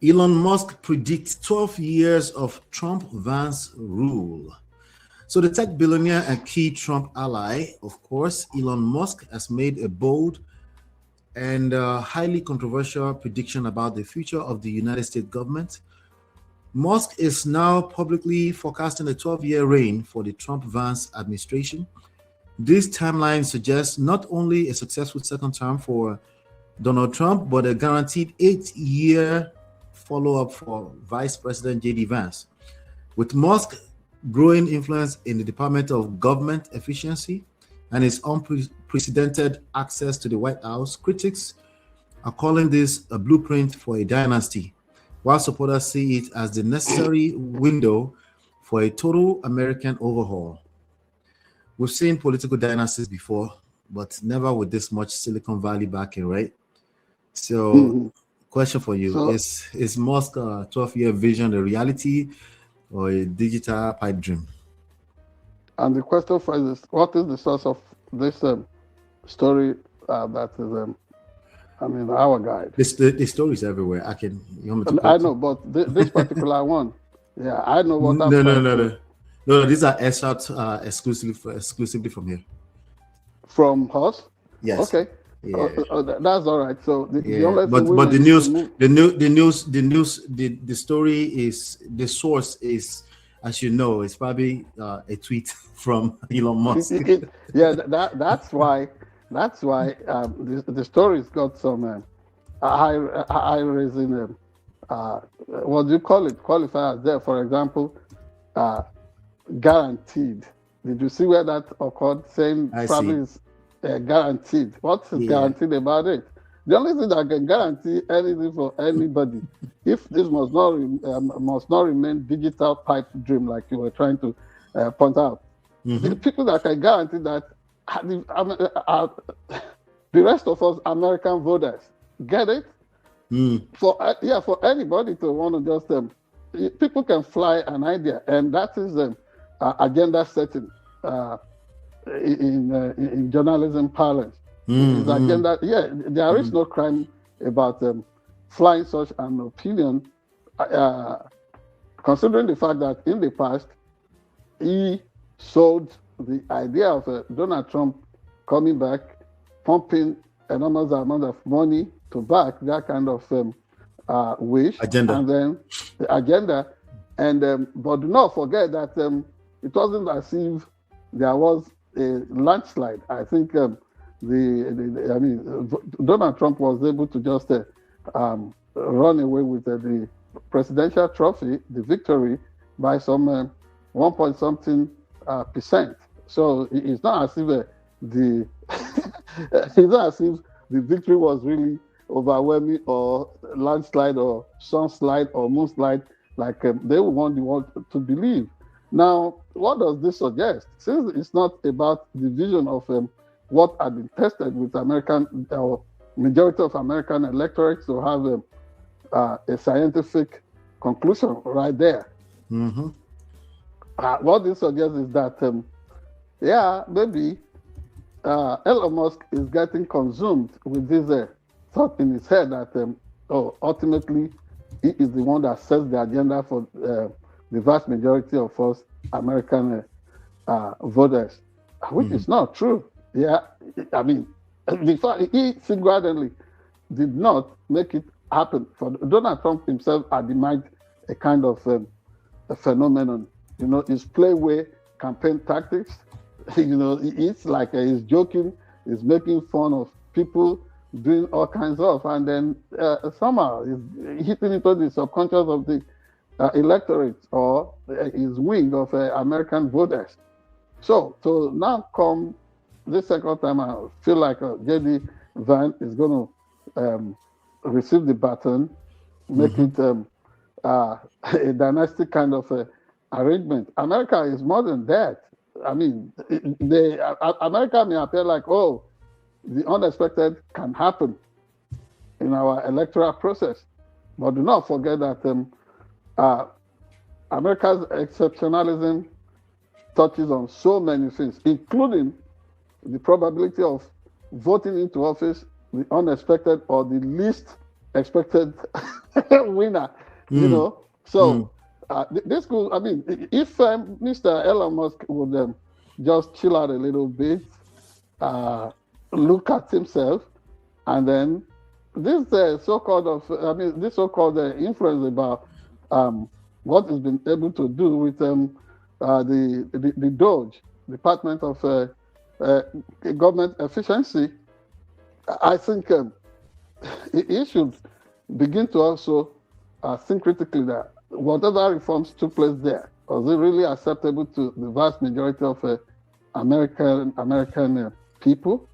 Elon Musk predicts 12 years of Trump-Vance rule. So the tech billionaire and key Trump ally, of course, Elon Musk, has made a bold and highly controversial prediction about the future of the United States government. Musk is now publicly forecasting a 12-year reign for the Trump-Vance administration. This timeline suggests not only a successful second term for Donald Trump, but a guaranteed 8-year follow-up for Vice President J.D. Vance. With Musk growing influence in the Department of Government Efficiency and his unprecedented access to the White House, critics are calling this a blueprint for a dynasty, while supporters see it as the necessary window for a total American overhaul. We've seen political dynasties before, but never with this much Silicon Valley backing, right? So, question for you: So, is Musk 12-year vision a reality or a digital pipe dream? and the question for is, what is the source of this story that is, our guide? The stories everywhere. You want me to I quote? know, but this particular one, yeah, I know what I'm No, no, trying no, to. no. These are excerpts exclusively from here. From us. Yes. Okay. Yeah. That's all right. So the Yeah. only thing But we the need to news, move. the story is the source is, as you know, it's probably a tweet from Elon Musk. Yeah, that's why the story's got some high raising what do you call it, qualifiers there. For example, guaranteed. Did you see where that occurred? Saying I probably see. is guaranteed. What's Yeah. guaranteed about it? The only thing that can guarantee anything for anybody, if this must not remain digital pipe dream like you were trying to point out, Mm-hmm. the people that can guarantee that are the rest of us American voters. Get it? For anybody to want to just people can fly an idea, and that is agenda setting in journalism parlance. Is agenda. Yeah, there is no crime about flying such an opinion, considering the fact that in the past he sold the idea of Donald Trump coming back, pumping enormous amount of money to back that kind of wish Agenda. and then the agenda. And but do not forget that it wasn't as if there was a landslide. I think Donald Trump was able to just run away with the presidential trophy, the victory, by some 1 point something percent. So it's not as if it's not as if the victory was really overwhelming or landslide or sunslide or moonslide like they want the world to believe. Now, what does this suggest? Since it's not about the vision of what had been tested with American or majority of American electorates to have a scientific conclusion right there. Mm-hmm. What this suggests is that, maybe Elon Musk is getting consumed with this thought in his head that, ultimately, he is the one that sets the agenda for the vast majority of us American voters, which is not true. Yeah, I mean, the fact he single-handedly did not make it happen. For Donald Trump himself had denied a kind of a phenomenon. His playway campaign tactics. It's like he's joking, he's making fun of people doing all kinds of, and then somehow he's hitting into the subconscious of the electorate or his wing of American voters. So to now come this second time, I feel like J.D. Vance is going to receive the baton, make it a dynastic kind of arrangement. America is more than that. I mean, America may appear like, the unexpected can happen in our electoral process. But do not forget that America's exceptionalism touches on so many things, including the probability of voting into office the unexpected or the least expected winner, you know. So this could, I mean, if Mr. Elon Musk would just chill out a little bit, look at himself, and then this this so-called influence about what he's been able to do with the DOGE, Department of Government Efficiency, I think he should begin to also think critically that whatever reforms took place there, was it really acceptable to the vast majority of American people?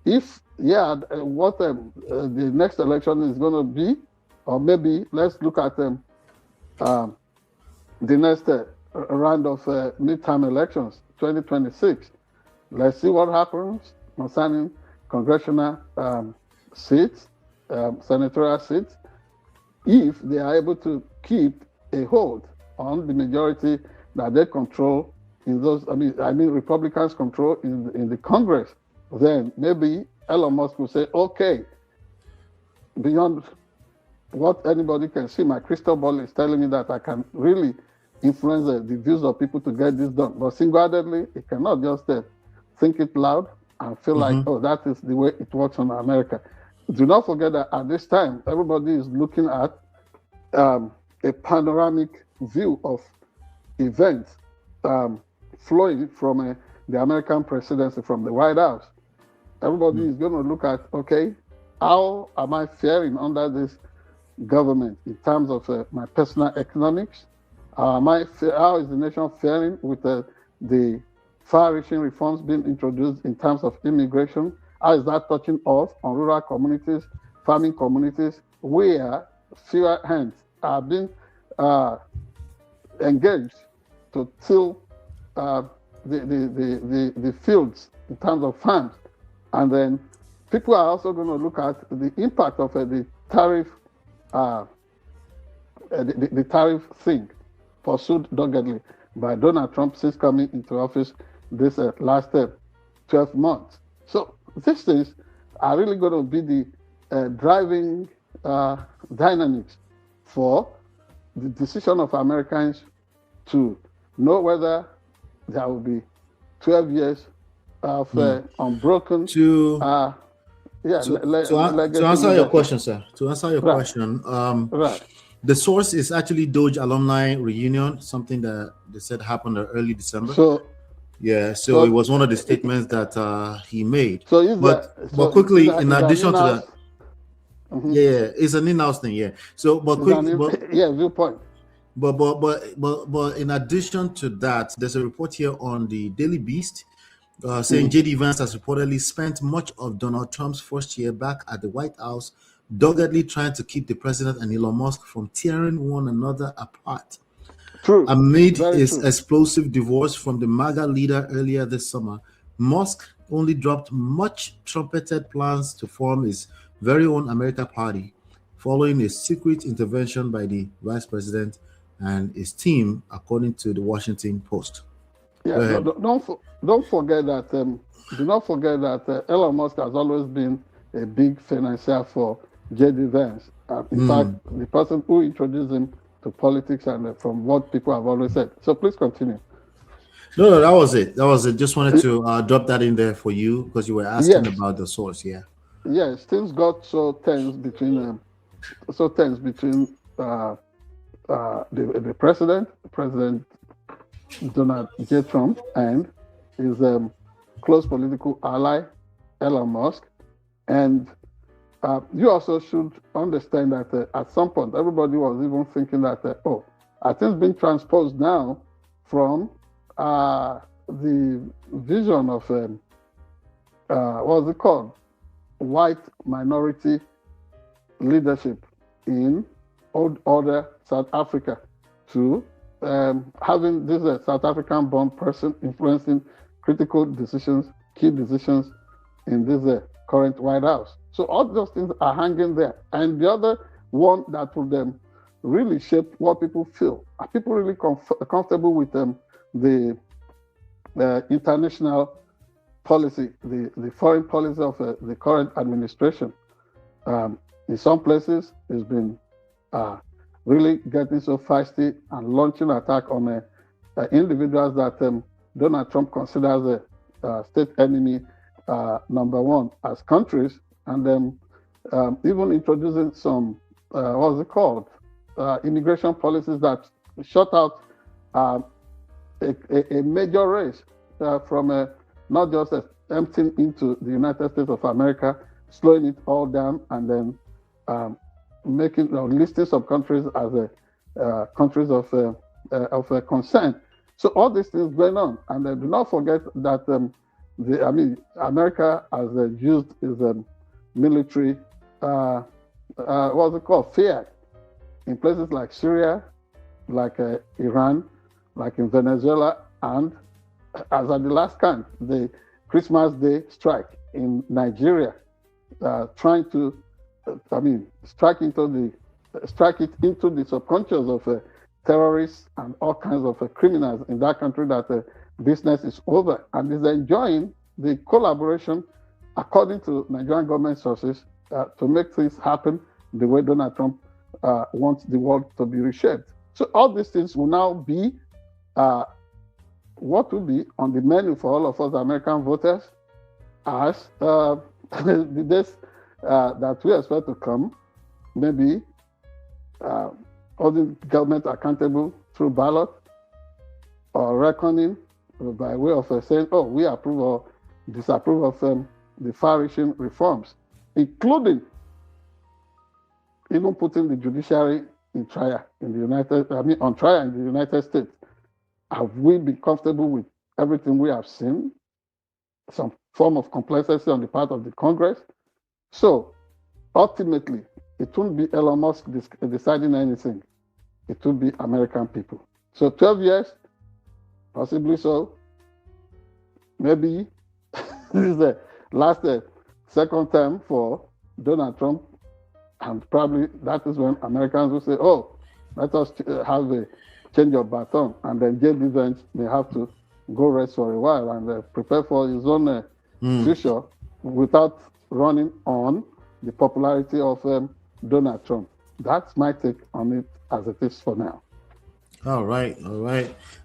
If what the next election is going to be, or maybe let's look at the next round of midterm elections, 2026. Let's see what happens concerning congressional seats, senatorial seats, if they are able to keep a hold on the majority that they control in those. I mean, Republicans control in the Congress. Then maybe Elon Musk will say, okay, beyond what anybody can see, my crystal ball is telling me that I can really influence the views of people to get this done. But single-handedly, it cannot just think it loud and feel like, oh, that is the way it works in America. Do not forget that at this time, everybody is looking at a panoramic view of events flowing from the American presidency, from the White House. Everybody is going to look at, okay, how am I faring under this government in terms of my personal economics? How is the nation faring with the far-reaching reforms being introduced in terms of immigration? How is that touching off on rural communities, farming communities, where fewer hands are being engaged to till the fields in terms of farms? And then people are also going to look at the impact of the tariff, the tariff thing pursued doggedly by Donald Trump since coming into office this last 12 months. So these things are really going to be the driving dynamics for the decision of Americans to know there will be 12 years of unbroken. To answer your question, sir. To answer your question, the source is actually Doge alumni reunion, something that they said happened early December. So it was one of the statements that he made. But quickly, in addition to that, it's an in-house thing. Yeah. So, but quickly, viewpoint. But in addition to that, there's a report here on the Daily Beast saying J.D. Vance has reportedly spent much of Donald Trump's first year back at the White House doggedly trying to keep the president and Elon Musk from tearing one another apart. True. Amid his explosive divorce from the MAGA leader earlier this summer, Musk only dropped much trumpeted plans to form his very own America Party, following a secret intervention by the vice president and his team, according to the Washington Post. Yeah, don't forget that. Do not forget that Elon Musk has always been a big financier for J.D. Vance. In fact, the person who introduced him to politics, and from what people have always said. So please continue. No, that was it. Just wanted to drop that in there for you because you were asking about the source. Yeah. Yes, things got so tense between the President Donald J. Trump, and his close political ally, Elon Musk. And you also should understand that at some point, everybody was even thinking that, are things being transposed now from the vision of, what's it called? White minority leadership in old order South Africa to having this South African born person influencing critical decisions, key decisions in this current White House. So all those things are hanging there. And the other one that will really shape what people feel. Are people really comfortable with the international policy, the foreign policy of the current administration? In some places, it's been really getting so feisty and launching attack on individuals that Donald Trump considers a state enemy number one as countries, and then even introducing some what's it called immigration policies that shut out a major race from not just emptying into the United States of America, slowing it all down, and then making listing some countries as countries of concern. So all these things going on, and do not forget that America has used its military what's it called, fiat in places like Syria, like Iran, like in Venezuela, and as at the last count, the Christmas Day strike in Nigeria, trying to strike it into the subconscious of terrorists and all kinds of criminals in that country, that business is over, and is enjoying the collaboration, according to Nigerian government sources, to make things happen the way Donald Trump wants the world to be reshaped. So all these things will now be what will be on the menu for all of us American voters as the days that we expect to come, maybe holding government accountable through ballot, or reckoning by way of saying, oh, we approve or disapprove of the far-reaching reforms, including even putting the judiciary on trial in the United States. Have we been comfortable with everything we have seen? Some form of complacency on the part of the Congress. So ultimately, it won't be Elon Musk deciding anything. It will be American people. So 12 years, possibly so. Maybe this is the last second term for Donald Trump, and probably that is when Americans will say, oh, let us have a change of baton, and then J.D. Vance may have to go rest for a while and prepare for his own future without running on the popularity of Donald Trump. That's my take on it as it is for now. All right.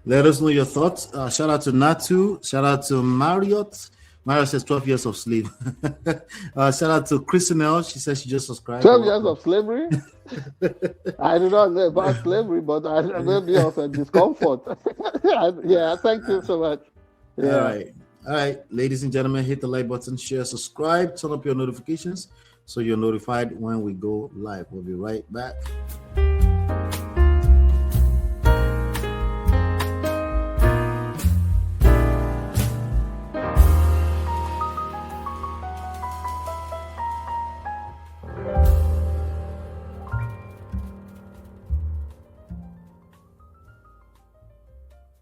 Let us know your thoughts. Shout out to Natu. Shout out to Marriott. Marriott says 12 years of sleep. Shout out to Christinelle. She says she just subscribed. 12 years of slavery? I do not know about slavery, but I may be of a discomfort. Yeah, thank you so much. Yeah. All right. Ladies and gentlemen, hit the like button, share, subscribe, turn up your notifications so you're notified when we go live. We'll be right back.